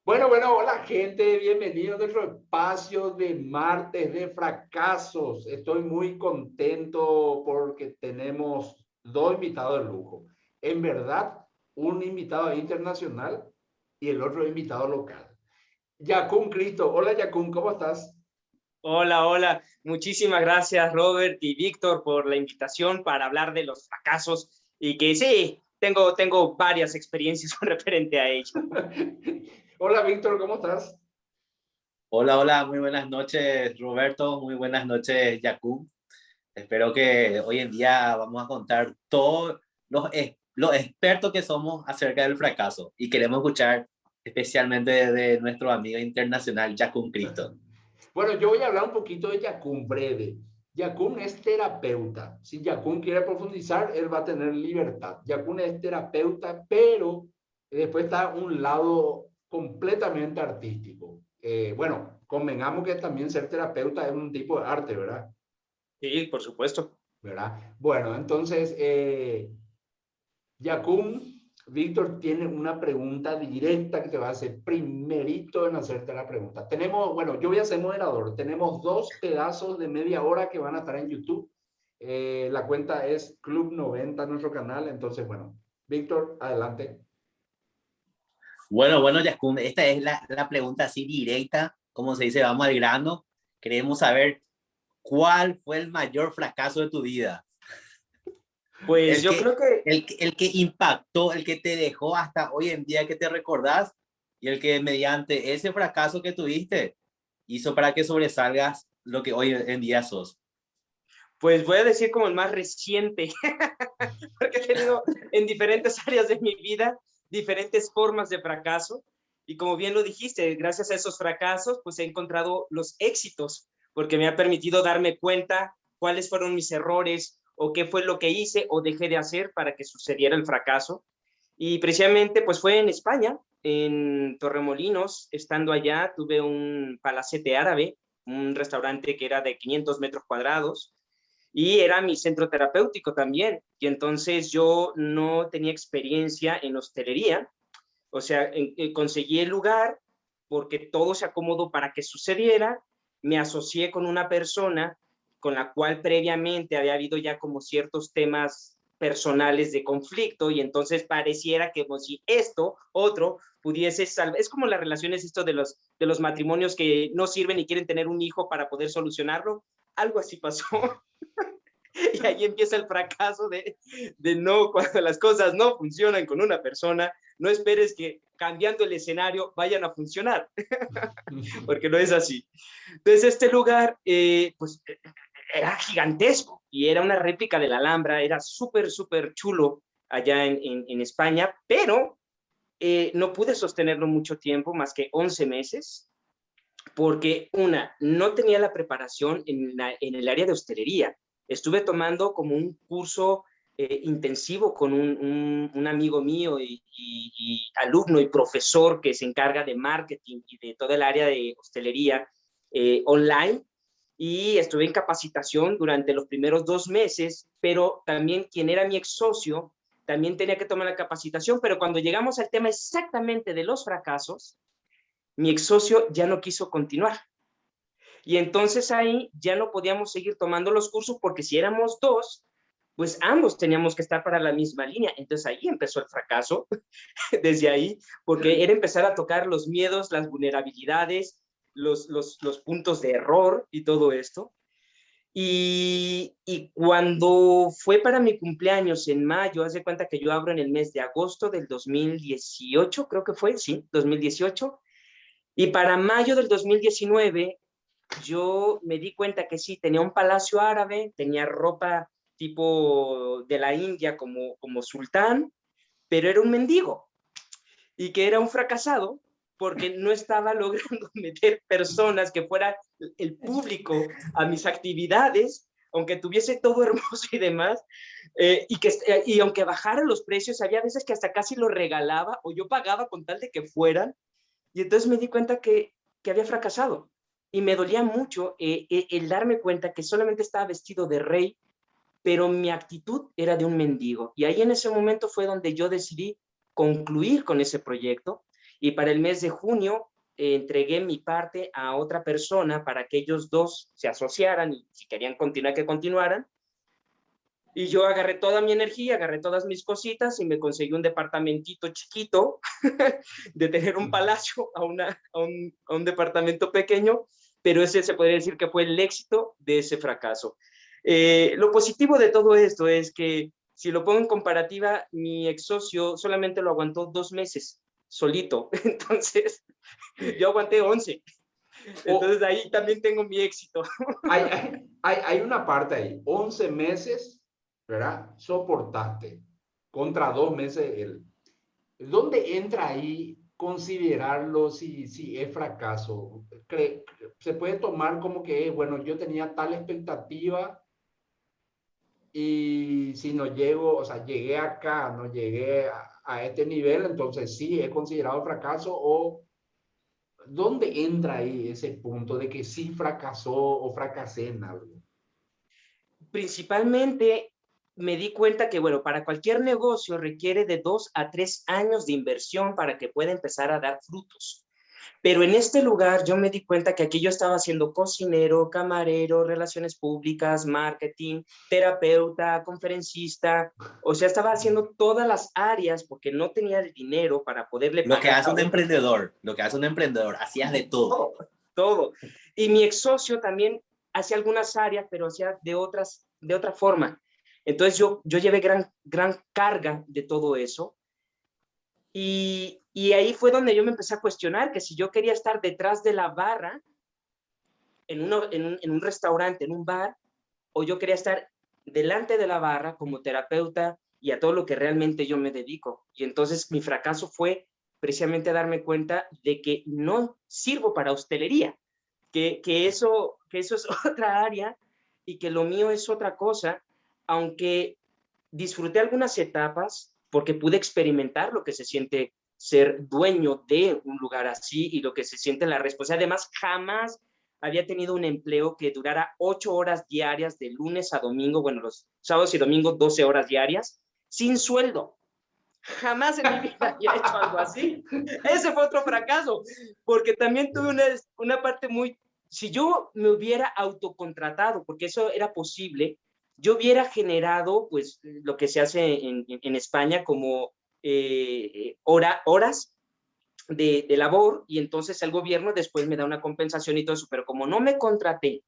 Bueno, hola gente, bienvenidos a nuestro espacio de martes de fracasos. Estoy muy contento porque tenemos dos invitados de lujo. En verdad, un invitado internacional y el otro invitado local. Yacún Cristo. Hola Yacún, ¿cómo estás? Hola, hola. Muchísimas gracias, Robert y Víctor, por la invitación para hablar de los fracasos y que sí, tengo varias experiencias con referente a ello. Hola Víctor, ¿cómo estás? Hola, hola, muy buenas noches, Roberto, muy buenas noches, Jakub. Espero que hoy en día vamos a contar todos los expertos que somos acerca del fracaso y queremos escuchar especialmente de nuestro amigo internacional, Jakub Cristo. Bueno, yo voy a hablar un poquito de Yacún breve. Yacún es terapeuta. Si Yacún quiere profundizar, él va a tener libertad. Yacún es terapeuta, pero después está un lado completamente artístico. Bueno, convengamos que también ser terapeuta es un tipo de arte, ¿verdad? Sí, por supuesto. ¿Verdad? Bueno, entonces, Yacún, Víctor tiene una pregunta directa que te va a hacer primerito en hacerte la pregunta. Tenemos, bueno, yo voy a ser moderador. Tenemos dos pedazos de media hora que van a estar en YouTube. La cuenta es Club 90 en nuestro canal. Entonces, bueno, Víctor, adelante. Bueno, Jakub, esta es la pregunta así directa, como se dice, vamos al grano. Queremos saber cuál fue el mayor fracaso de tu vida. Pues El yo que, creo que, el que impactó, el que te dejó hasta hoy en día que te recordás y el que mediante ese fracaso que tuviste hizo para que sobresalgas lo que hoy en día sos. pues voy a decir como el más reciente, porque he tenido en diferentes áreas de mi vida diferentes formas de fracaso. Y como bien lo dijiste, gracias a esos fracasos, pues he encontrado los éxitos, porque me ha permitido darme cuenta cuáles fueron mis errores o qué fue lo que hice o dejé de hacer para que sucediera el fracaso. Y precisamente, pues fue en España, en Torremolinos, estando allá, tuve un palacete árabe, un restaurante que era de 500 metros cuadrados, y era mi centro terapéutico también. Y entonces yo no tenía experiencia en hostelería, o sea, conseguí el lugar porque todo se acomodó para que sucediera, me asocié con una persona con la cual previamente había habido ya como ciertos temas personales de conflicto y entonces pareciera que como si esto, otro, pudiese salvar. Es como las relaciones esto de los matrimonios que no sirven y quieren tener un hijo para poder solucionarlo. Algo así pasó. Y ahí empieza el fracaso de no, cuando las cosas no funcionan con una persona, no esperes que cambiando el escenario vayan a funcionar, porque no es así. Entonces este lugar, pues era gigantesco y era una réplica de la Alhambra, era súper, súper chulo allá en España, pero no pude sostenerlo mucho tiempo, más que 11 meses, porque no tenía la preparación en el área de hostelería. Estuve tomando como un curso intensivo con un amigo mío y alumno y profesor que se encarga de marketing y de toda el área de hostelería online, y estuve en capacitación durante los primeros 2 meses, pero también quien era mi ex socio también tenía que tomar la capacitación, pero cuando llegamos al tema exactamente de los fracasos, mi ex socio ya no quiso continuar. Y entonces ahí ya no podíamos seguir tomando los cursos porque si éramos dos, pues ambos teníamos que estar para la misma línea. Entonces ahí empezó el fracaso, desde ahí, porque era empezar a tocar los miedos, las vulnerabilidades, los puntos de error y todo esto. Y cuando fue para mi cumpleaños en mayo, haz de cuenta que yo abro en el mes de agosto del 2018, creo que fue, sí, 2018, y para mayo del 2019 yo me di cuenta que sí, tenía un palacio árabe, tenía ropa tipo de la India como sultán, pero era un mendigo y que era un fracasado porque no estaba logrando meter personas que fuera el público a mis actividades, aunque tuviese todo hermoso y demás, y aunque bajaran los precios, había veces que hasta casi lo regalaba o yo pagaba con tal de que fueran, y entonces me di cuenta que había fracasado. Y me dolía mucho el darme cuenta que solamente estaba vestido de rey, pero mi actitud era de un mendigo. Y ahí en ese momento fue donde yo decidí concluir con ese proyecto Y para el mes de junio entregué mi parte a otra persona para que ellos dos se asociaran y si querían continuar, que continuaran. Y yo agarré toda mi energía, agarré todas mis cositas y me conseguí un departamentito chiquito de tener un palacio a un departamento pequeño, pero ese se podría decir que fue el éxito de ese fracaso. Lo positivo de todo esto es que si lo pongo en comparativa, mi ex socio solamente lo aguantó 2 meses solito, entonces yo aguanté 11. Entonces ahí también tengo mi éxito. Hay una parte ahí, 11 meses, ¿verdad? Soportaste contra 2 meses él. ¿Dónde entra ahí considerarlo si es fracaso? ¿Se puede tomar como que, bueno, yo tenía tal expectativa y si no llego, o sea, llegué acá, no llegué a este nivel, entonces sí, es considerado fracaso? ¿O dónde entra ahí ese punto de que sí fracasó o fracasé en algo? Principalmente me di cuenta que, bueno, para cualquier negocio requiere de 2 a 3 años de inversión para que pueda empezar a dar frutos. Pero en este lugar yo me di cuenta que aquí yo estaba haciendo cocinero, camarero, relaciones públicas, marketing, terapeuta, conferencista, o sea, estaba haciendo todas las áreas porque no tenía el dinero para poderle Lo que pagar hace a un emprendedor, lo que hace un emprendedor, hacías de todo. todo. Y mi ex socio también hacía algunas áreas, pero hacía de otra forma. Entonces yo llevé gran carga de todo eso. Y ahí fue donde yo me empecé a cuestionar que si yo quería estar detrás de la barra en un restaurante, en un bar, o yo quería estar delante de la barra como terapeuta y a todo lo que realmente yo me dedico. Y entonces mi fracaso fue precisamente darme cuenta de que no sirvo para hostelería, que eso es otra área y que lo mío es otra cosa, aunque disfruté algunas etapas porque pude experimentar lo que se siente ser dueño de un lugar así y lo que se siente la responsabilidad. Además, jamás había tenido un empleo que durara 8 horas diarias de lunes a domingo, bueno, los sábados y domingos 12 horas diarias, sin sueldo. Jamás en mi vida había hecho algo así. Ese fue otro fracaso, porque también tuve una parte muy... Si yo me hubiera autocontratado, porque eso era posible, yo hubiera generado, pues, lo que se hace en España como horas de labor, y entonces el gobierno después me da una compensación y todo eso, pero como no me contraté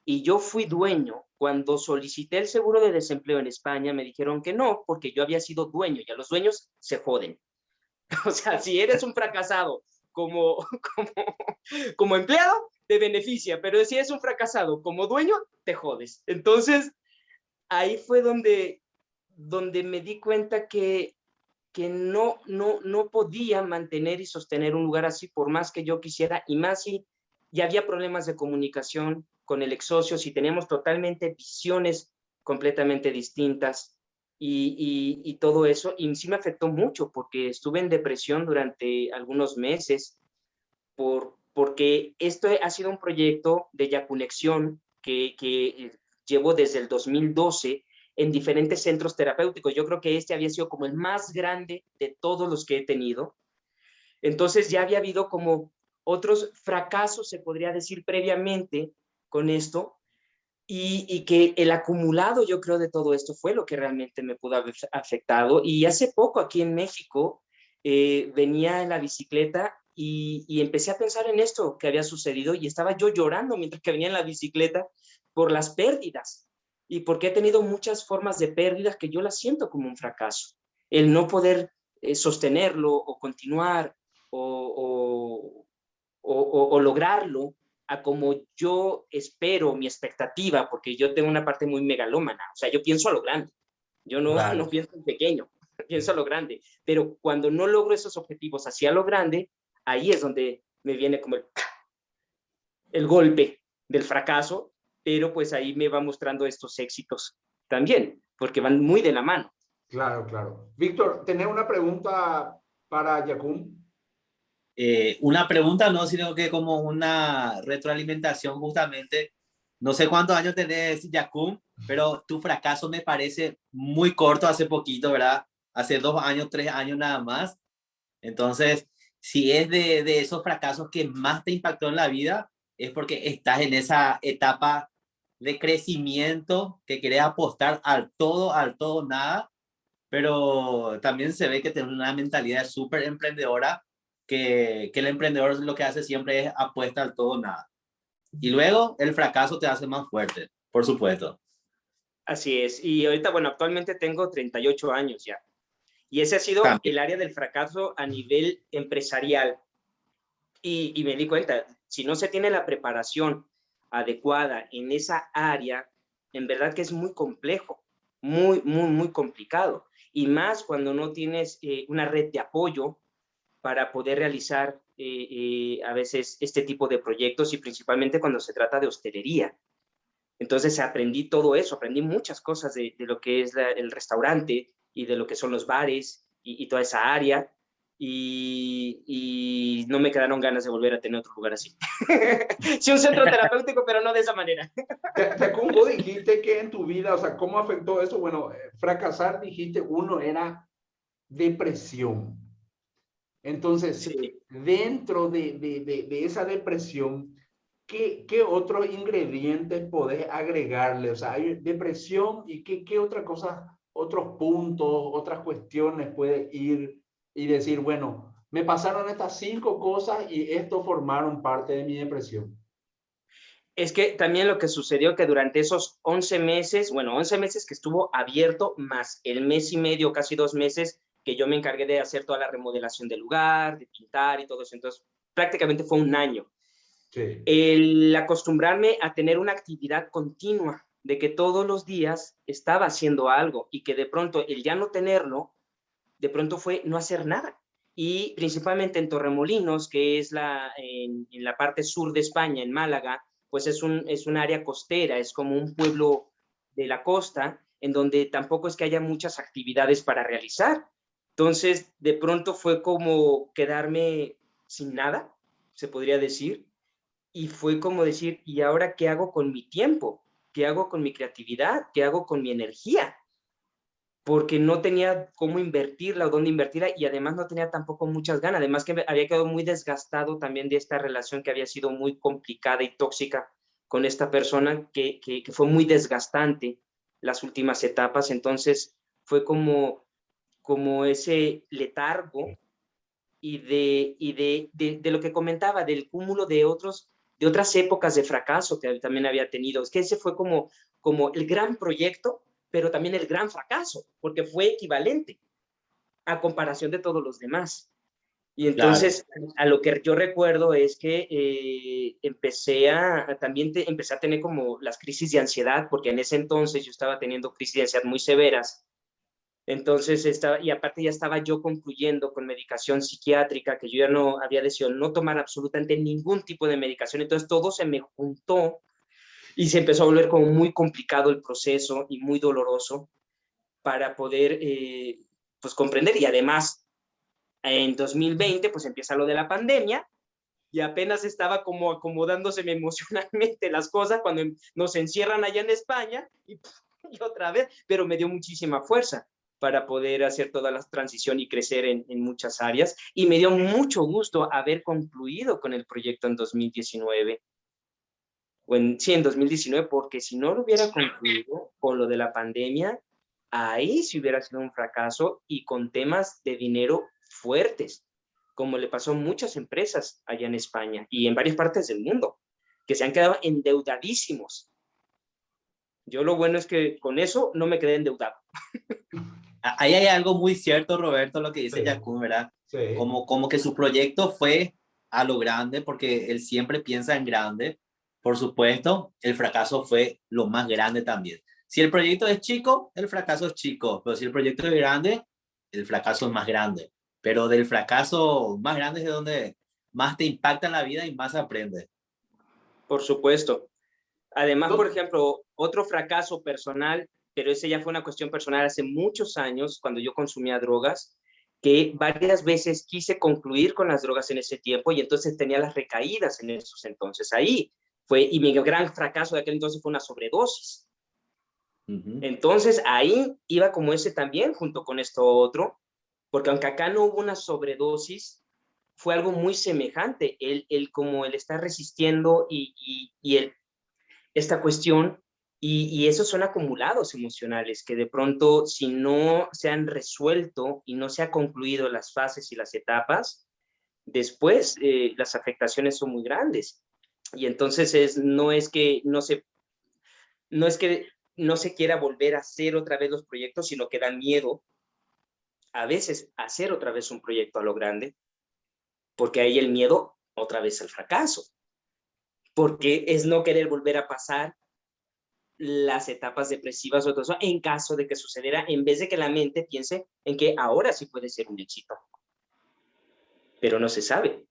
y yo fui dueño, cuando solicité el seguro de desempleo en España, me dijeron que no, porque yo había sido dueño, y a los dueños se joden. O sea, si eres un fracasado como, como, como empleado, te beneficia, pero si eres un fracasado como dueño, te jodes. Entonces, ahí fue donde me di cuenta que no podía mantener y sostener un lugar así por más que yo quisiera, y más si ya había problemas de comunicación con el ex socio, si teníamos totalmente visiones completamente distintas y todo eso, y sí me afectó mucho porque estuve en depresión durante algunos meses porque esto ha sido un proyecto de Ya Conexión que llevo desde el 2012 en diferentes centros terapéuticos. Yo creo que este había sido como el más grande de todos los que he tenido. Entonces ya había habido como otros fracasos, se podría decir, previamente con esto, y que el acumulado, yo creo, de todo esto fue lo que realmente me pudo haber afectado. Y hace poco aquí en México venía en la bicicleta y empecé a pensar en esto que había sucedido, y estaba yo llorando mientras que venía en la bicicleta por las pérdidas, y porque he tenido muchas formas de pérdidas que yo las siento como un fracaso. El no poder sostenerlo o continuar o lograrlo a como yo espero, mi expectativa, porque yo tengo una parte muy megalómana, o sea, yo pienso a lo grande, yo no Claro. pienso en pequeño, pienso a lo grande, pero cuando no logro esos objetivos hacia lo grande, ahí es donde me viene como el golpe del fracaso, pero pues ahí me va mostrando estos éxitos también, porque van muy de la mano. Claro, claro. Víctor, ¿tenés una pregunta para Yacum? Una pregunta no, sino que como una retroalimentación justamente. No sé cuántos años tenés, Yacum, pero tu fracaso me parece muy corto hace poquito, ¿verdad? Hace 2 años, 3 años nada más. Entonces, si es de esos fracasos que más te impactó en la vida, es porque estás en esa etapa de crecimiento que querés apostar al todo, nada, pero también se ve que tienes una mentalidad súper emprendedora, que el emprendedor lo que hace siempre es apuesta al todo, nada. Y luego el fracaso te hace más fuerte, por supuesto. Así es. Y ahorita, bueno, actualmente tengo 38 años ya. Y ese ha sido También. el área del fracaso a nivel empresarial. Y me di cuenta, si no se tiene la preparación adecuada en esa área, en verdad que es muy complejo, muy, muy, muy complicado. Y más cuando no tienes una red de apoyo para poder realizar a veces este tipo de proyectos y principalmente cuando se trata de hostelería. Entonces aprendí todo eso, aprendí muchas cosas de lo que es el restaurante y de lo que son los bares y toda esa área. Y no me quedaron ganas de volver a tener otro lugar así. Sí, un centro terapéutico, pero no de esa manera. Como vos dijiste que en tu vida, o sea, ¿cómo afectó eso? Bueno, fracasar, dijiste, uno era depresión. Entonces, Sí. dentro de esa depresión, ¿qué otros ingredientes podés agregarle? O sea, hay depresión y qué otra cosa, otros puntos, otras cuestiones puede ir y decir, bueno, me pasaron estas 5 cosas y esto formaron parte de mi depresión. Es que también lo que sucedió que durante esos 11 meses, bueno, 11 meses que estuvo abierto, más el mes y medio, casi 2 meses, que yo me encargué de hacer toda la remodelación del lugar, de pintar y todo eso. Entonces, prácticamente fue un año. Sí, El acostumbrarme a tener una actividad continua, de que todos los días estaba haciendo algo y que de pronto el ya no tenerlo, de pronto fue no hacer nada. Y principalmente en Torremolinos, que es en la parte sur de España, en Málaga, pues es un área costera, es como un pueblo de la costa, en donde tampoco es que haya muchas actividades para realizar. Entonces, de pronto fue como quedarme sin nada, se podría decir, y fue como decir, ¿y ahora qué hago con mi tiempo? ¿Qué hago con mi creatividad? ¿Qué hago con mi energía? Porque no tenía cómo invertirla o dónde invertirla y además no tenía tampoco muchas ganas. Además que había quedado muy desgastado también de esta relación que había sido muy complicada y tóxica con esta persona que fue muy desgastante las últimas etapas. Entonces fue como ese letargo de lo que comentaba, del cúmulo de otras épocas de fracaso que también había tenido. Es que ese fue como el gran proyecto, pero también el gran fracaso, porque fue equivalente a comparación de todos los demás. Y Claro. entonces, a lo que yo recuerdo es que empecé a tener como las crisis de ansiedad, porque en ese entonces yo estaba teniendo crisis de ansiedad muy severas. Entonces, y aparte ya estaba yo concluyendo con medicación psiquiátrica, que yo ya no había decidido no tomar absolutamente ningún tipo de medicación. Entonces, todo se me juntó y se empezó a volver como muy complicado el proceso y muy doloroso para poder, pues, comprender. Y además, en 2020, pues empieza lo de la pandemia y apenas estaba como acomodándose emocionalmente las cosas cuando nos encierran allá en España y otra vez, pero me dio muchísima fuerza para poder hacer toda la transición y crecer en muchas áreas. Y me dio mucho gusto haber concluido con el proyecto en 2019. Sí, en 2019, porque si no lo hubiera concluido con lo de la pandemia, ahí sí hubiera sido un fracaso y con temas de dinero fuertes, como le pasó a muchas empresas allá en España y en varias partes del mundo, que se han quedado endeudadísimos. Yo lo bueno es que con eso no me quedé endeudado. Ahí hay algo muy cierto, Roberto, lo que dice sí, Yakun, ¿verdad? sí. Como que su proyecto fue a lo grande, porque él siempre piensa en grande. Por supuesto, el fracaso fue lo más grande también. Si el proyecto es chico, el fracaso es chico, pero si el proyecto es grande, el fracaso es más grande. Pero del fracaso más grande es de donde más te impacta en la vida y más aprendes. Por supuesto. Además, por No, ejemplo, otro fracaso personal, pero ese ya fue una cuestión personal hace muchos años, cuando yo consumía drogas, que varias veces quise concluir con las drogas en ese tiempo y entonces tenía las recaídas en esos entonces. Ahí fue, y mi gran fracaso de aquel entonces fue una sobredosis. Ujú. Entonces ahí iba como ese también junto con esto otro, porque aunque acá no hubo una sobredosis, fue algo muy semejante, como él está resistiendo esta cuestión, y esos son acumulados emocionales que de pronto, si no se han resuelto y no se han concluido las fases y las etapas, después las afectaciones son muy grandes. Y entonces no es que no se quiera volver a hacer otra vez los proyectos, sino que dan miedo a veces hacer otra vez un proyecto a lo grande, porque hay el miedo otra vez al fracaso, porque es no querer volver a pasar las etapas depresivas o todo eso en caso de que sucediera, en vez de que la mente piense en que ahora sí puede ser un éxito, pero no se sabe.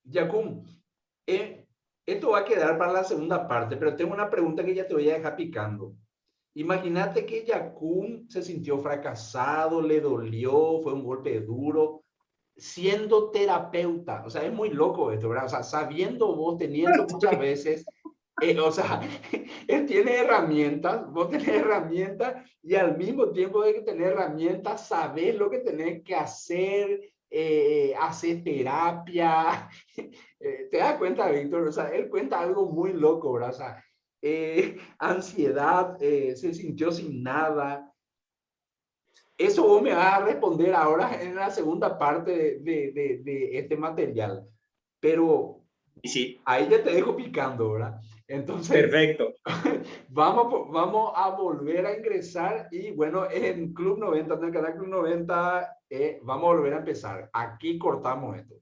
Yacum, esto va a quedar para la segunda parte, pero tengo una pregunta que ya te voy a dejar picando. Imagínate que Yacum se sintió fracasado, le dolió, fue un golpe duro, siendo terapeuta. O sea, es muy loco esto, ¿verdad? O sea, sabiendo vos, teniendo muchas veces, o sea, él tiene herramientas, vos tenés herramientas y al mismo tiempo de que tener herramientas, sabés lo que tenés que hacer, hacer terapia. ¿Te das cuenta, Víctor? O sea, él cuenta algo muy loco, ¿verdad? O sea, ansiedad, se sintió sin nada. Eso vos me vas a responder ahora en la segunda parte de este material. Pero Sí, ahí ya te dejo picando, ¿verdad? Entonces, perfecto. vamos a volver a ingresar y bueno, en Club 90, en el canal Club 90, vamos a volver a empezar. Aquí cortamos esto.